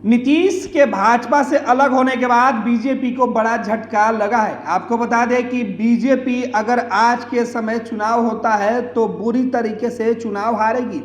नीतीश के भाजपा से अलग होने के बाद बीजेपी को बड़ा झटका लगा है। आपको बता दें कि बीजेपी अगर आज के समय चुनाव होता है तो बुरी तरीके से चुनाव हारेगी।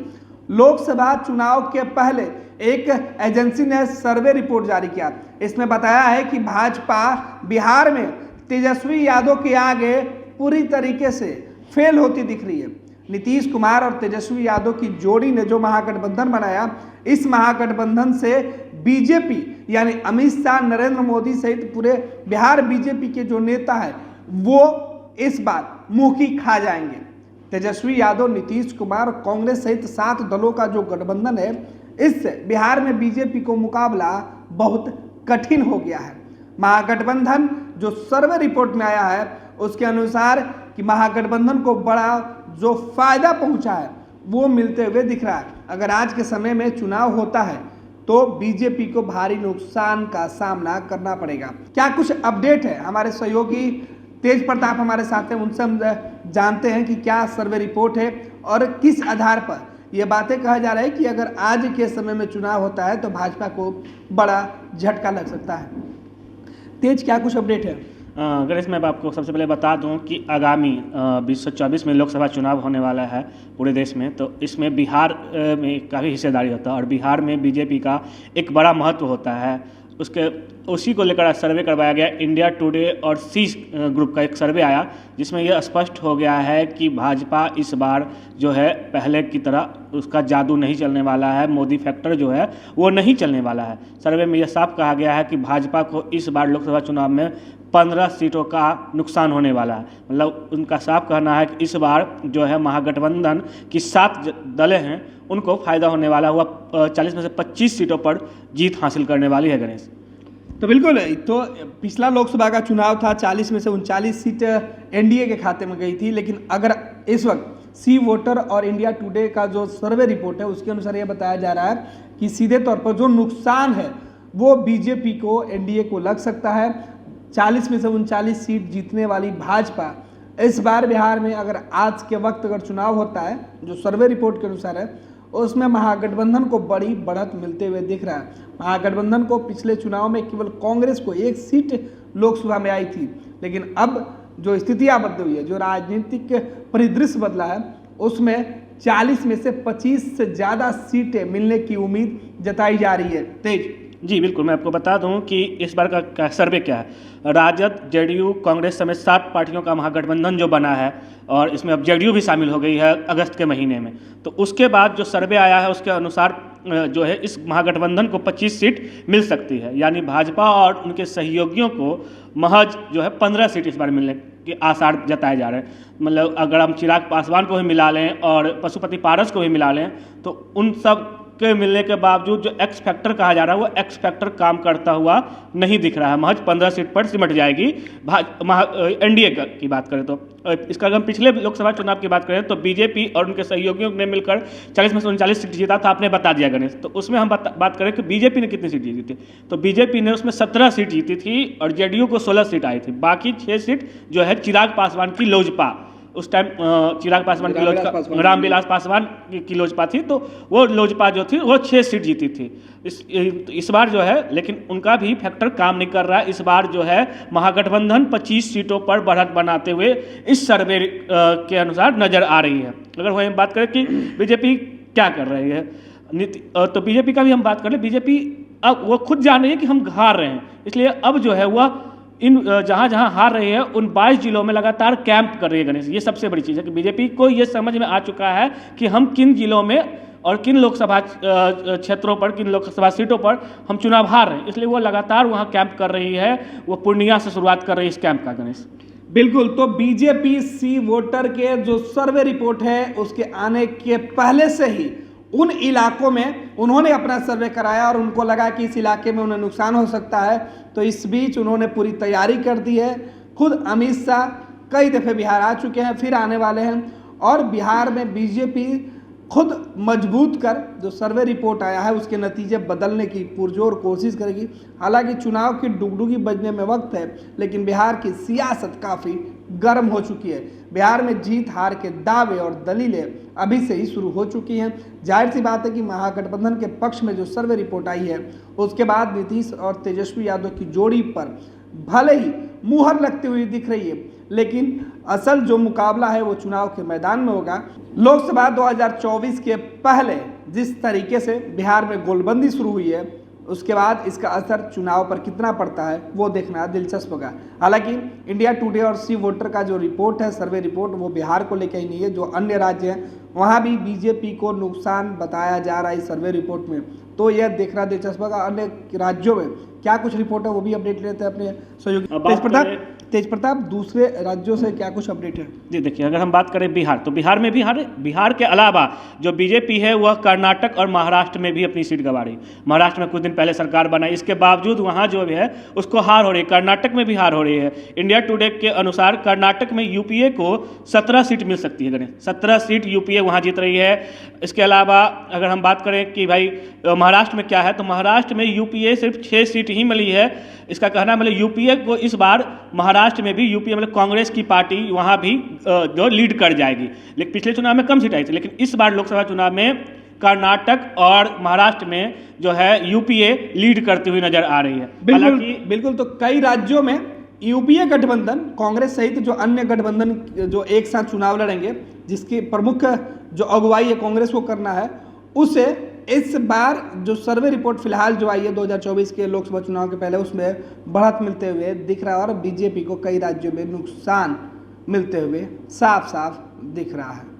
लोकसभा चुनाव के पहले एक एजेंसी ने सर्वे रिपोर्ट जारी किया। इसमें बताया है कि भाजपा बिहार में तेजस्वी यादव के आगे पूरी तरीके से फेल होती दिख रही है। नीतीश कुमार और तेजस्वी यादव की जोड़ी ने जो महागठबंधन बनाया, इस महागठबंधन से बीजेपी यानी अमित शाह, नरेंद्र मोदी सहित पूरे बिहार बीजेपी के जो नेता है वो इस बार मुंह की खा जाएंगे। तेजस्वी यादव, नीतीश कुमार, कांग्रेस सहित 7 दलों का जो गठबंधन है, इससे बिहार में बीजेपी को मुकाबला बहुत कठिन हो गया है। महागठबंधन जो सर्वे रिपोर्ट में आया है उसके अनुसार कि महागठबंधन को बड़ा जो फायदा पहुंचा है वो मिलते हुए दिख रहा है। अगर आज के समय में चुनाव होता है तो बीजेपी को भारी नुकसान का सामना करना पड़ेगा। क्या कुछ अपडेट है, हमारे सहयोगी तेज प्रताप हमारे साथ हैं, उनसे हम जानते हैं कि क्या सर्वे रिपोर्ट है और किस आधार पर ये बातें कहा जा रहा है कि अगर आज के समय में चुनाव होता है तो भाजपा को बड़ा झटका लग सकता है। तेज, क्या कुछ अपडेट है? गणेश, मैं आपको सबसे पहले बता दूं कि आगामी 2024 में लोकसभा चुनाव होने वाला है पूरे देश में। तो इसमें बिहार में काफ़ी हिस्सेदारी होता है और बिहार में बीजेपी का एक बड़ा महत्व होता है। उसी को लेकर सर्वे करवाया गया। इंडिया टुडे और सी ग्रुप का एक सर्वे आया जिसमें यह स्पष्ट हो गया है कि भाजपा इस बार जो है पहले की तरह उसका जादू नहीं चलने वाला है, मोदी फैक्टर जो है वो नहीं चलने वाला है। सर्वे में यह साफ कहा गया है कि भाजपा को इस बार लोकसभा चुनाव में 15 सीटों का नुकसान होने वाला है। मतलब उनका साफ कहना है कि इस बार जो है महागठबंधन की 7 दलें हैं उनको फायदा होने वाला हुआ 40 में से 25 सीटों पर जीत हासिल करने वाली है। गणेश, तो बिल्कुल, तो पिछला लोकसभा का चुनाव था, 40 में से 39 सीट एनडीए के खाते में गई थी। लेकिन अगर इस वक्त सी वोटर और इंडिया टुडे का जो सर्वे रिपोर्ट है उसके अनुसार यह बताया जा रहा है कि सीधे तौर पर जो नुकसान है वो बीजेपी को, एनडीए को लग सकता है। 40 में से 39 सीट जीतने वाली भाजपा इस बार बिहार में अगर आज के वक्त अगर चुनाव होता है, जो सर्वे रिपोर्ट के अनुसार है, उसमें महागठबंधन को बड़ी बढ़त मिलते हुए दिख रहा है। महागठबंधन को पिछले चुनाव में केवल कांग्रेस को 1 सीट लोकसभा में आई थी, लेकिन अब जो स्थितियां बदली हुई है, जो राजनीतिक परिदृश्य बदला है, उसमें 40 में से 25 से ज़्यादा सीटें मिलने की उम्मीद जताई जा रही है। तेज जी बिल्कुल, मैं आपको बता दूं कि इस बार का सर्वे क्या है। राजद, जेडीयू, कांग्रेस समेत 7 पार्टियों का महागठबंधन जो बना है और इसमें अब जेडीयू भी शामिल हो गई है अगस्त के महीने में। तो उसके बाद जो सर्वे आया है उसके अनुसार जो है इस महागठबंधन को 25 सीट मिल सकती है। यानी भाजपा और उनके सहयोगियों को महज जो है 15 सीट इस बार मिलने के आसार जताए जा रहे हैं। मतलब अगर हम चिराग पासवान को भी मिला लें और पशुपति पारस को भी मिला लें तो उन सब के मिलने के बावजूद जो एक्स फैक्टर कहा जा रहा है वो एक्स फैक्टर काम करता हुआ नहीं दिख रहा है। महज 15 सीट पर सिमट जाएगी एनडीए की बात करें तो। इसका अगर हम पिछले लोकसभा चुनाव की बात करें तो बीजेपी और उनके सहयोगियों ने मिलकर 40 में से 39 सीट जीता था, आपने बता दिया गणेश। तो उसमें हम बात करें कि बीजेपी ने कितनी सीट जीती थी, तो बीजेपी ने उसमें 17 सीट जीती थी और जेडीयू को 16 सीट आई थी। बाकी 6 सीट जो है चिराग पासवान की लोजपा, उस टाइम चिराग पासवान की लोजपा, रामविलास पासवान की लोजपा थी, तो वो लोजपा जो थी वो 6 सीट जीती थी। इस बार जो है लेकिन उनका भी फैक्टर काम नहीं कर रहा है। इस बार जो है महागठबंधन 25 सीटों पर बढ़त बनाते हुए इस सर्वे के अनुसार नजर आ रही है। अगर वही बात करें कि बीजेपी क्या कर रही है, तो बीजेपी का भी हम बात करें। बीजेपी अब वो खुद जान रही है कि हम हार रहे हैं, इसलिए अब जो है वह इन जहाँ जहाँ हार रही है उन 22 जिलों में लगातार कैंप कर रही है। गणेश, ये सबसे बड़ी चीज़ है कि बीजेपी को ये समझ में आ चुका है कि हम किन जिलों में और किन लोकसभा क्षेत्रों पर, किन लोकसभा सीटों पर हम चुनाव हार रहे हैं, इसलिए वो लगातार वहाँ कैंप कर रही है। वो पूर्णिया से शुरुआत कर रही है इस कैंप का। गणेश, बिल्कुल, तो बीजेपी सी वोटर के जो सर्वे रिपोर्ट है उसके आने के पहले से ही उन इलाकों में उन्होंने अपना सर्वे कराया और उनको लगा कि इस इलाके में उन्हें नुकसान हो सकता है, तो इस बीच उन्होंने पूरी तैयारी कर दी है। खुद अमित शाह कई दफ़े बिहार आ चुके हैं, फिर आने वाले हैं और बिहार में बीजेपी खुद मजबूत कर जो सर्वे रिपोर्ट आया है उसके नतीजे बदलने की पुरजोर कोशिश करेगी। हालांकि चुनाव की डुगडुगी बजने में वक्त है, लेकिन बिहार की सियासत काफ़ी गर्म हो चुकी है। बिहार में जीत हार के दावे और दलीलें अभी से ही शुरू हो चुकी हैं। जाहिर सी बात है कि महागठबंधन के पक्ष में जो सर्वे रिपोर्ट आई है उसके बाद नीतीश और तेजस्वी यादव की जोड़ी पर भले ही मुहर लगती हुई दिख रही है, लेकिन असल जो मुकाबला है वो चुनाव के मैदान में होगा। लोकसभा 2024 के पहले जिस तरीके से बिहार में गोलबंदी शुरू हुई है, उसके बाद इसका असर चुनाव पर कितना पड़ता है वो देखना दिलचस्प होगा। हालांकि इंडिया टुडे और सी वोटर का जो रिपोर्ट है, सर्वे रिपोर्ट, वो बिहार को लेकर ही नहीं है, जो अन्य राज्य हैं वहाँ भी बीजेपी को नुकसान बताया जा रहा है इस सर्वे रिपोर्ट में। तो यह देखना दिलचस्प होगा अन्य राज्यों में क्या कुछ रिपोर्ट है, वो भी अपडेट लेते हैं अपने सहयोगी तेज प्रताप। दूसरे राज्यों से क्या कुछ अपडेट है? जी देखिए, अगर हम बात करें बिहार, तो बिहार में बिहार के अलावा जो बीजेपी है वह कर्नाटक और महाराष्ट्र में भी अपनी सीट गंवा रही। महाराष्ट्र में कुछ दिन पहले सरकार बनाई, इसके बावजूद वहाँ जो है उसको हार हो रही है। कर्नाटक में भी हार हो रही है। इंडिया टुडे के अनुसार कर्नाटक में यूपीए को 17 सीट मिल सकती है। गणेश, 17 सीट यूपीए वहाँ जीत रही है। इसके अलावा अगर हम बात करें कि भाई महाराष्ट्र में क्या है, तो महाराष्ट्र में यूपीए सिर्फ 6 सीट ही मिली है। इसका कहना मतलब यूपीए को इस बार महाराष्ट्र में भी यूपीए मतलब कांग्रेस की पार्टी वहाँ भी जो लीड कर जाएगी। लेकिन पिछले चुनाव में कम सीट आई थी, लेकिन इस बार लोकसभा चुनाव में कर्नाटक और महाराष्ट्र में जो है यूपीए लीड करती हुई नजर आ रही है। बिल्कुल। तो कई राज्यों में यूपीए गठबंधन, कांग्रेस सहित जो अन्य गठबंधन जो एक साथ चुनाव लड़ेंगे, जिसकी प्रमुख जो अगुवाई है कांग्रेस को करना है, उसे इस बार जो सर्वे रिपोर्ट फिलहाल जो आई है 2024 के लोकसभा चुनाव के पहले, उसमें बढ़त मिलते हुए दिख रहा है और बीजेपी को कई राज्यों में नुकसान मिलते हुए साफ साफ दिख रहा है।